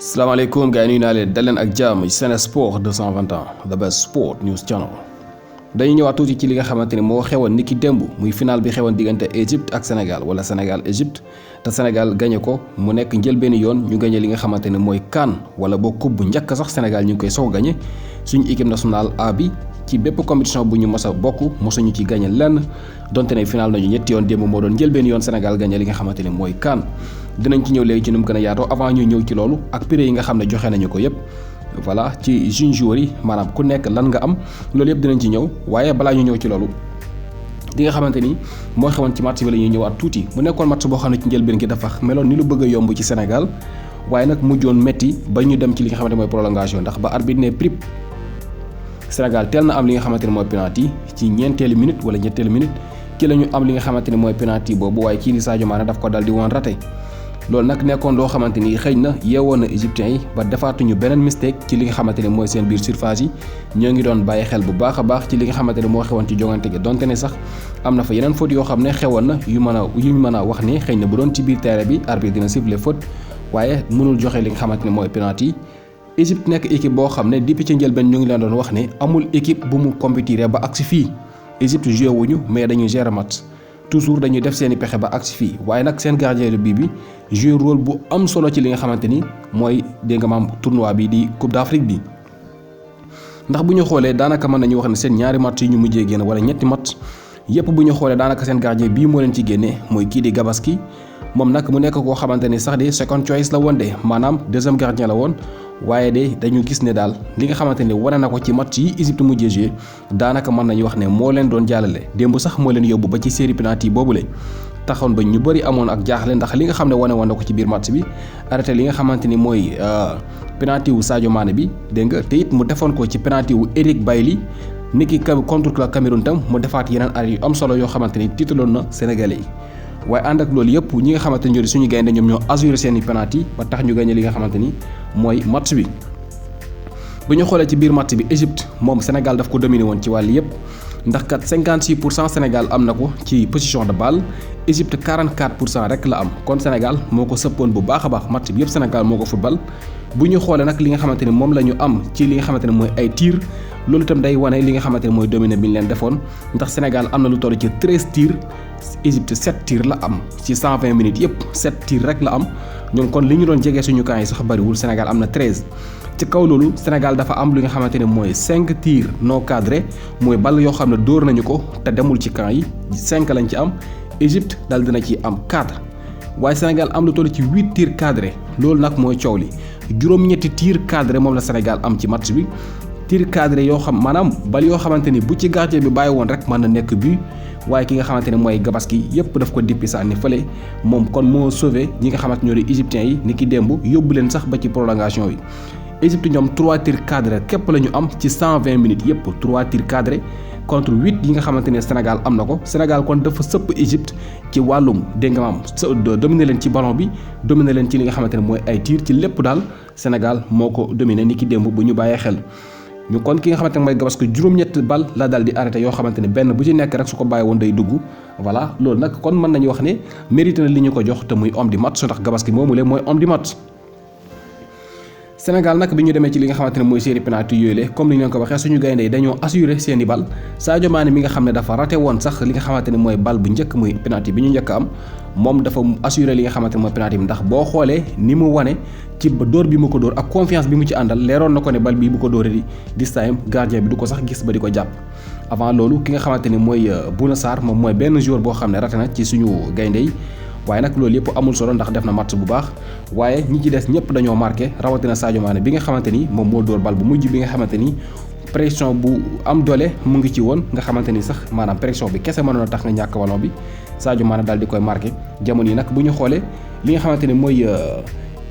salaamaaleykum gars yi nuyu naa leen dal leen ak jàmm ci Sen Sport 221 the best sport news channel dañuy ñëwaat tuuti ci li nga xamante ni moo xewoon niki démb muy final bi xewoon diggante Égypte ak Sénégal wala Sénégal Égypte te Sénégal gagné ko mu nekk njëlbeeni yoon ñu gagné li nga xamante ne mooy CAN wala boo coupe bu njëkk sax Sénégal ñu ngi koy soog gagné suñu équipe nationale A bi ci bépp compétition bu ñu mës a bokk mosuñu ci gagné lenn donte ne final nañu ñetti yoon démb moo doon njëlbeeni yoon Sénégal gagné li nga xamante ne mooy CAN dinañ ci ñëw léegi ci nu mu gën a yaatoo avant ñu ñëw ci loolu ak prix yi nga xam ne joxe nañu ko yépp voilà ci jeune joueurs yi maanaam ku nekk lan nga am loolu yëpp dinañ ci ñëw waaye balaa ñu ñëw ci loolu di nga xamante ni moo xewoon ci match bi la ñuy ñëwaat tuuti mu nekkoon match boo xam ne ci njëlbeen gi dafa meloon ni lu bëgg a yomb ci Sénégal waaye nag mujjoon metti ba ñu dem ci li nga xamante mooy prolongation ndax ba arbitre ne prip Sénégal teel na am li nga xamante ne mooy penalty ci ñeenteelu minute wala ñetteelu minute ci la ñu am li nga xamante ne mooy penalty boobu waaye kii di Sadio Mané daf ko dal di woon raté loolu nag nekkoon loo xamante ni xëy na yeewoon na égyptiens yi ba defaatuñu beneen mistake ci li nga xamante ne mooy seen biir surface yi ñoo ngi doon bàyyi xel bu baax a baax ci li nga xamante ne moo xewoon ci jongante gi donte ne sax am na fa yeneen faute yoo xam ne xewoon na yu mën a wax ni xëy na bu doon ci biir terrain bi arbitre dina siffler faute waaye mënul joxe li nga xamante ne mooy penalty Égypte nekk équipe boo xam ne depuis ci njëlbeen ñu ngi leen doon wax ne amul équipe bu mu compétir ba agsi fii Égypte joué wuñu mais dañuy gérer match toujours dañuy def seeni pexe ba agsi fii waaye nag seen gardien de but bi joué rôle bu am solo ci li nga xamante ni mooy dégg nga maam tournoi bi di Coupe d'Afrique bi ndax bu ñu xoolee daanaka mën nañu wax ne seen ñaari match yi ñu mujjee génn wala ñetti match yépp bu ñu xoolee daanaka seen gardien bii moo leen ci génne mooy kii di Gabaski moom nag mu nekk koo xamante ni sax de second choice la woon de maanaam deuxième gardien la woon waaye de dañu gis ne daal li nga xamante ne wane na ko ci match yi Égypte mujjee joué daanaka mën nañu wax ne moo leen doon jàllale démb sax moo leen yóbbu ba ci série penalty boobule taxoon ba ñu bëri amoon ak jaaxle ndax li nga xam ne wane woon na ko ci biir match bi arrêté li nga xamante ni mooy penalty wu Sadio Mané bi dégg nga te it mu defoon ko ci penalty wu Eric Bailly niki contre la Cameroun tam mu defaat yeneen arrêt yu am solo yoo xamante ni tiitaloon na Sénégalais yi waaye ànd ak loolu yëpp ñi nga xamante ni ñoo suñu gaynde ñoom ñoo assuré seeni penalty ba tax ñu gagné li nga xamante ni mooy match bi bu ñu xoolee ci biir match bi Égypte moom Sénégal daf ko dominé woon ci wàll yëpp ndax kat 56% Sénégal am na ko ci position de balle Égypte 44% rek la am kon Sénégal moo ko sëppoon bu baax a baax match bi yëpp Sénégal moo ko football bu ñu xoolee nag li nga xamante ni moom la ñu am ci li nga xamante ne mooy ay tir loolu itam day wane li nga xamante ne mooy dominé bi ñu leen defoon ndax Sénégal am na lu toll ci 13 tirs Égypte 7 tirs la am ci 120 minutes yëpp 7 tirs rek la am ñoom kon li ñu doon jege suñu camp yi sax bariwul Sénégal am na 13 ci kaw loolu Sénégal dafa am li nga xamante ne mooy 5 tirs non cadrés mooy ball yoo xam ne dóor nañu ko te demul ci camp yi 5 lañ ci am Égypte dal dina ci am 4 waaye Sénégal am lu toll ci 8 tirs cadrés loolu nag mooy coow li juróom-ñetti tirs cadrés moom la Sénégal am ci match bi tirs cadrés yoo xam maanaam bal yoo xamante ni bu ci gardien bi bàyyi woon rek mën na nekk but waaye ki nga xamante ne mooy Gabaski yépp daf ko dippi sànni fële moom kon moo sauvé ñi nga xamante ñoo di égyptiens yi ni ki démb yóbbu leen sax ba ci prolongation yi Égypte ñoom 3 tirs cadrés képp la ñu am ci 120 minutes yépp 3 tirs cadrés contre 8 yi nga xamante ne Sénégal am na ko Sénégal kon dafa sëpp Égypte ci wàllum dégg nga maam dominé leen ci ballon bi dominé leen ci li nga xamante ne mooy ay tirs ci lépp daal Sénégal moo ko dominé ni ki démb bu ñu bàyyee xel ñu kon ki nga xamante ne mooy Gabaski juróom-ñett bal la daal di arrêté yoo xamante ne benn bu ci nekk rek su ko bàyyi woon day dugg voilà loolu nag kon mën nañu wax ne mérité na li ñu ko jox te muy homme du match ndax Gabaski moomule mooy homme du match Sénégal nag bi ñu demee ci li nga xamante ne mooy série penalty yooyu le comme ni ñu leen ko waxee suñu gaynde yi dañoo assuré seeni bal Sadio Mané mi nga xam ne dafa raté woon sax li nga xamante ne mooy bal bu njëkk muy penalty bi ñu njëkk am moom dafa assuré li nga xamante ne mooy penalty bi ndax boo xoolee ni mu wane ci dóor bi mu ko dóor ak confiance bi mu ci àndal leeroon na ko ne bal bii bu ko dóoree di this time gardien bi du ko sax gis ba di ko jàpp avant loolu ki nga xamante ni mooy Bouna Sarr moom mooy benn joueur boo xam ne raté na ci suñu gaynde yi waaye nag loolu yëpp amul solo ndax def na match bu baax waaye ñi ci des ñëpp dañoo marqué rawatina Sadio Mané bi nga xamante ni moom moo dóor bal bu mujj bi nga xamante ni pression bu am doole mu ngi ci woon nga xamante ni sax maanaam pression bi kese mënoon a tax nga ñàkk ballon bi Sadio Mané daal di koy marqué jamono yi nag bu ñu xoolee li nga xamante ni mooy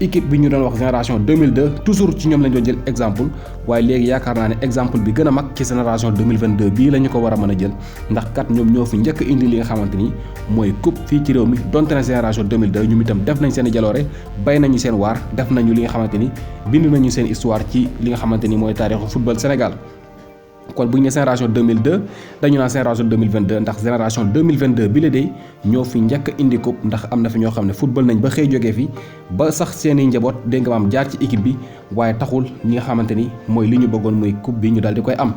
équipe bi ñu doon wax génération 2002 toujours ci ñoom lañ doon jël exemple waaye léegi yaakaar naa ne exemple bi gën a mag ci génération 2022 bii la ñu ko war a mën a jël ndax kat ñoom ñoo fi njëkk indi li nga xamante ni mooy coupe fii ci réew mi donte na génération 2002 ñoom itam def nañ seen i jaloore bay nañu seen waar def nañu li nga xamante ni bind nañu seen histoire ci li nga xamante ni mooy taarixu football Sénégal kon bu ñu ne génération 2002 dañu naan génération 2022 ndax génération 2022 bi la de ñoo fi njëkk a indi coupe ndax am na fi ñoo xam ne football nañ ba xëy jógee fi ba sax seeni njaboot dégg nga maam jaar ci équipe bi waaye taxul ñi nga xamante ni mooy li ñu bëggoon muy coupe bi ñu daal di koy am.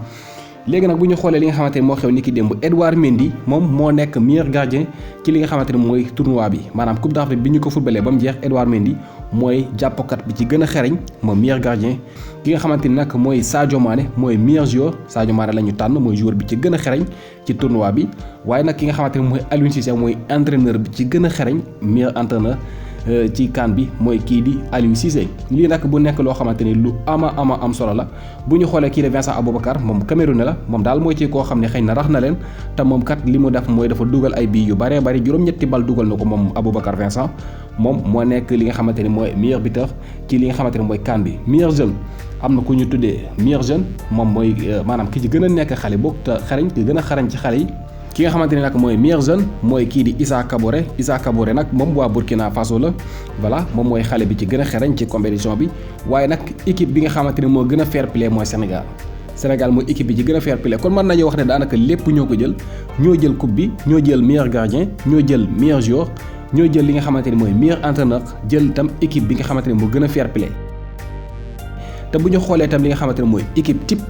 léegi nag bu ñu xoolee li nga xamante ni moo xew ni ki démb Edouard Mendy moom moo nekk meilleur gardien ci li nga xamante ni mooy tournoi bi maanaam coupe d'Afrique bi ñu ko footballee ba mu jeex Edouard Mendy mooy jàppkat bi ci gën a xereñ moom meilleur gardien ki nga xamante ni nag mooy Sadio Mané mooy meilleur joueur Sadio Mané la ñu tànn mooy joueur bi ci gën a xereñ ci tournoi bi waaye nag ki nga xamante ni mooy Aliou Cissé mooy entraîneur bi ci gën a xereñ meilleur entraîneur ci CAN bi mooy kii di Aliou Cissé lii nag bu nekk loo xamante ni lu ama am solo la bu ñu xoolee kii di Vincent Aboubakar moom Camerounais la moom daal mooy ci koo xam ne xëy na rax na leen te moom kat li mu def mooy dafa dugal ay bii yu bëree bëri juróom-ñetti bal dugal na ko moom Aboubakar Vincent moom moo nekk li nga xamante ni mooy meilleur buteur ci li nga xamante ni mooy CAN bi meilleur jeune am na ku ñu tuddee meilleur jeune moom mooy maanaam ki ci gën a nekk xale boog te xarañ ki gën a xarañ ci xale yi ki nga xamante ni nag mooy meilleur jeune mooy kii di Issa Kaboré nag moom waa Burkina Faso la voilà moom mooy xale bi ci gën a xereñ ci compétition bi waaye nag équipe bi nga xamante ni moo gën a fair play mooy Sénégal mooy équipe bi ci gën a fair play kon mën nañu wax ne daanaka lépp ñoo ko jël ñoo jël coupe bi ñoo jël meilleur gardien ñoo jël meilleur joueur ñoo jël li nga xamante ni mooy meilleur entraîneur jël itam équipe bi nga xamante ni moo gën a fair play te bu ñu xoolee itam li nga xamante ni mooy équipe type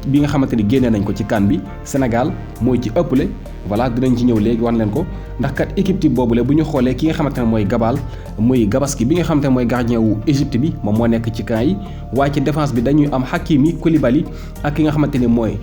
bi nga xamante ni génnee nañ ko ci CAN bi Sénégal mooy ci ëppale voilà dinañ ci ñëw léegi wan leen ko ndax kat équipe type boobule bu ñu xoolee ki nga xamante ne mooy Gabaski bi nga xamante ne mooy gardien wu Égypte bi moom moo nekk ci camp yi waaye ci défense bi dañuy am Hakimi Koulibaly ak ki nga xamante ni mooy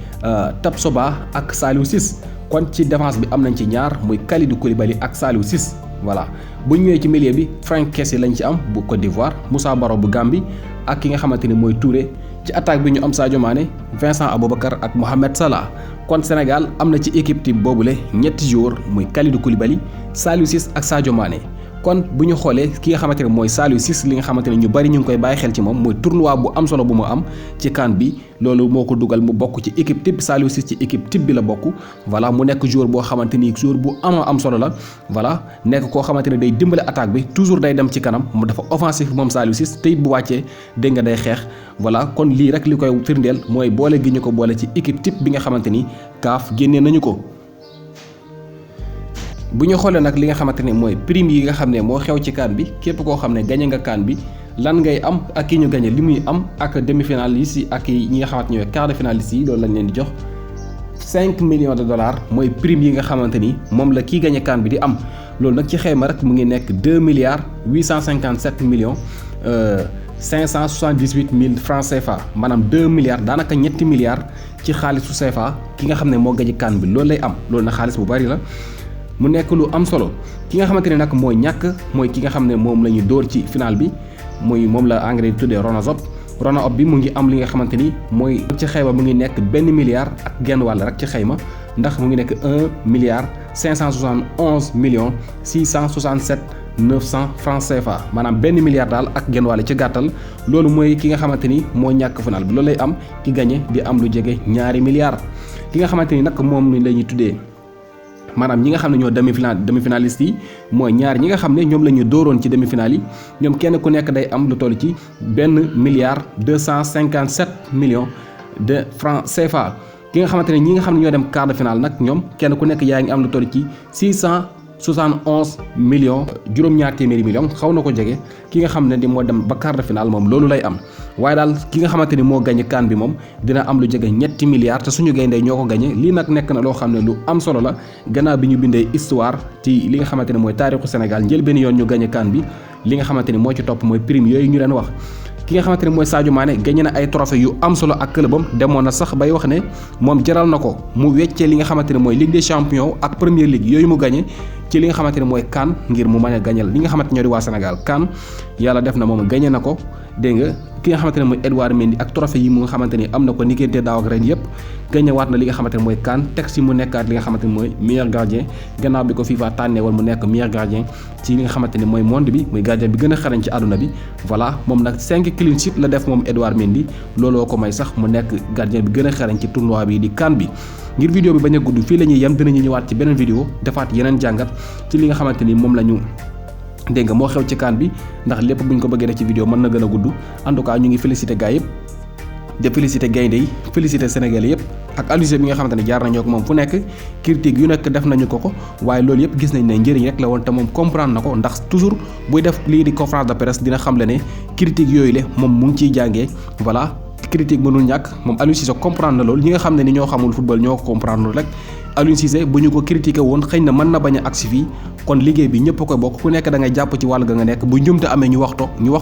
Tapsoba ak Saliou Ciss kon ci défense bi am nañ ci ñaar muy Kalidou Koulibaly ak Saliou Ciss voilà bu ñu ñëwee ci milieu bi Franck Kessie lañ ci am bu Côte d'Ivoire Moussa Baro bu Gambie ak ki nga xamante ni mooy Touré ci attaque bi ñu am Sadio Mané Vincent Aboubakar ak Mohamed Salah kon Sénégal am na ci équipe type boobule ñetti joueurs muy Kalidou Koulibaly Saliou Ciss ak Sadio Mané kon bu ñu xoolee ki nga xamante ne mooy Saliou Ciss li nga xamante ne ñu bari ñu ngi koy bàyyi xel ci moom mooy tournoi bu am solo bu mu am ci CAN bi loolu moo ko dugal mu bokk ci équipe type Saliou Ciss ci équipe type bi la bokk voilà mu nekk joueur boo xamante ni joueur bu am solo la voilà nekk koo xamante ne day dimbale attaque bi toujours day dem ci kanam mu dafa offensif moom Saliou Ciss te it bu wàccee dégg nga day xeex voilà kon lii rek li koy firndeel mooy boole gi ñu ko boole ci équipe type bi nga xamante ni CAF génnee nañu ko. bu ñu xoolee nag li nga xamante ne mooy prime yi nga xam ne moo xew ci CAN bi képp koo xam ne gañe nga CAN bi lan ngay am ak ki ñu gañe li muy am ak demi-finaliste yi ak ñi nga xamante ñooy quart de finaliste yi loolu lañ leen di jox 5 millions de dollars mooy prime yi nga xamante ni moom la kii gañe CAN bi di am loolu nag ci xayma rek mu ngi nekk 2 milliards 857 millions 578 000 francs CFA maanaam 2 milliards daanaka ñetti milliards ci xaalisu CFA ki nga xam ne moo gañe CAN bi loolu lay am loolu nag xaalis bu bari la mu nekk lu am solo ki nga xamante ne nag mooy ñàkk mooy ki nga xam ne moom la ñu dóor ci final bi muy moom la anglais di tuddee Rona-Up bi mu ngi am li nga xamante ni mooy ci xayma mu ngi nekk benn milliard ak genn wàll rek ci xayma ndax mu ngi nekk 1 milliard 571 millions 667 900 francs CFA maanaam benn milliard daal ak genn wàll ci gàttal loolu mooy ki nga xamante ni moo ñàkk final bi loolu lay am ki gagné di am lu jege ñaari milliards ki nga xamante ni nag moom la ñuy tuddee maanaam ñi nga xam ne ñoo demi-finaliste yi mooy ñaar ñi nga xam ne ñoom la ñu dóoroon ci demi-finale yi ñoom kenn ku nekk day am lu toll ci 1 milliard 257 millions de francs CFA ki nga xamante ne ñi nga xam ne ñoo dem quart de finale nag ñoom kenn ku nekk yaa ngi am lu toll ci 671 millions juróom-ñaar téeméeri millions xaw na ko jege ki nga xam ne di moo dem ba quart de finale moom loolu lay am waaye daal ki nga xamante ni moo gañe CAN bi moom dina am lu jege ñetti milliards te suñu gayndee ñoo ko gañe lii nag nekk na loo xam ne lu am solo la gannaaw bi ñu bindee histoire ci li nga xamante ne mooy taarixu Sénégal njël benn yoon ñu gañe CAN bi li nga xamante ni moo ci topp mooy prime yooyu ñu leen wax ki nga xamante ne mooy Sadio Mané gagné na ay trophée yu am solo ak clubam demoon na sax bay wax ne moom jaral na ko mu weccee li nga xamante ne mooy Ligue des Champions ak Premier League yooyu mu gagné ci li nga xamante ne mooy CAN ngir mu mën a gañal li nga xamante ñoo di waa Sénégal CAN yàlla def na moom gagné na ko dégg nga ki nga xamante ne mooy Edouard Mendy ak trophée yi mu nga xamante ni am na ko niggante daaw ak ren yëpp gagné waat na li nga xamante ne mooy CAN teg si mu nekkaat li nga xamante ne mooy meilleur gardien gannaaw bi ko FIFA tànnee woon mu nekk meilleur gardien ci li nga xamante ne mooy monde bi muy gardien bi gën a xarañ ci àdduna bi voilà moom nag 5 clean sheet la def moom Edouard Mendy looloo ko may sax mu nekk gardien bi gën a xarañ ci tournoi bi di CAN bi ngir vidéo bi bañ a gudd fii la ñuy yem dinañu ñëwaat ci beneen vidéo defaat yeneen jàngat ci li nga xamante ni moom la ñu dégg nga moo xew ci CAN bi ndax lépp buñ ko bëggee def ci vidéo mën na gën a gudd en tout cas ñu ngi félicité gars yëpp de féliciter gaynde yi féliciter Sénégal yëpp ak Aliou Cissé bi nga xamante ne jaar nañoo ak moom fu nekk critique yu nekk def nañu ko waaye loolu yëpp gis nañ ne njëriñ rek la woon te moom comprendre na ko ndax toujours buy def lii di conférence de presse dina xam le ne critique yooyu le moom mu ngi ciy jàngee voilà critique mënul ñàkk moom Aliou Cissé comprendre na loolu ñi nga xam ne ni ñoo xamul football ñoo ko comprendre rek Aliou Cissé bu ñu ko critiqué woon xëy na mën na bañ a agsi fii kon liggéey bi ñëpp ko bokk ku nekk da ngay jàpp ci wàll ga nga nekk bu njumte amee ñu wax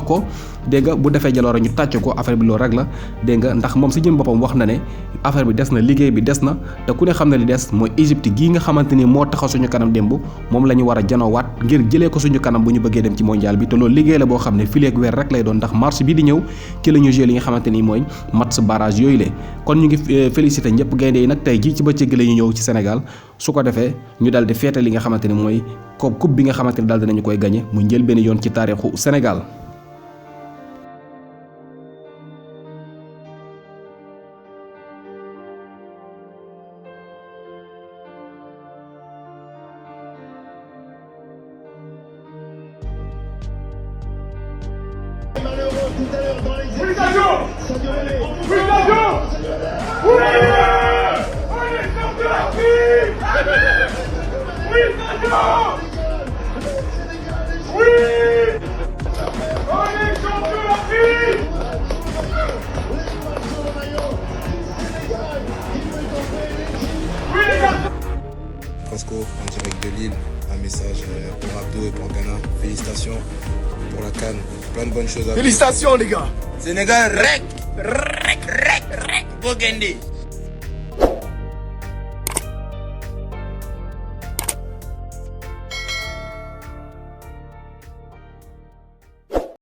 ko dégg nga bu defee jaloore ñu tàcc ko affaire bi loolu rek la dégg nga ndax moom si jëm boppam wax na ne affaire bi des na liggéey bi des na te ku ne xam ne li des mooy Égypte gii nga xamante ni moo taxaw suñu kanam démb moom la ñu war a janoowaat ngir jëlee ko suñu kanam bu ñu bëggee dem ci mondial bi te loolu liggéey la boo xam ne fileeg weer rek lay doon ndax mars bi di ñëw ci la ñu joué li nga xamante ni mooy match barrage yooyu le kon ñu ngi félicité ñëpp gaynde yi nag tey jii ci bëccëg la ñu ñëw ci Sénégal su ko defee ñu daal di feete li nga xamante ni mooy coupe bi nga xamante ni daal dinañu koy gagné mu njël benn yoon ci taarixu Sénégal. Frasco, en direct de Lille, un message pour Abdo et pour Ghana. Félicitations pour la CAN, plein de bonnes choses à faire. Félicitations les gars. Sénégal, rec, Bogende.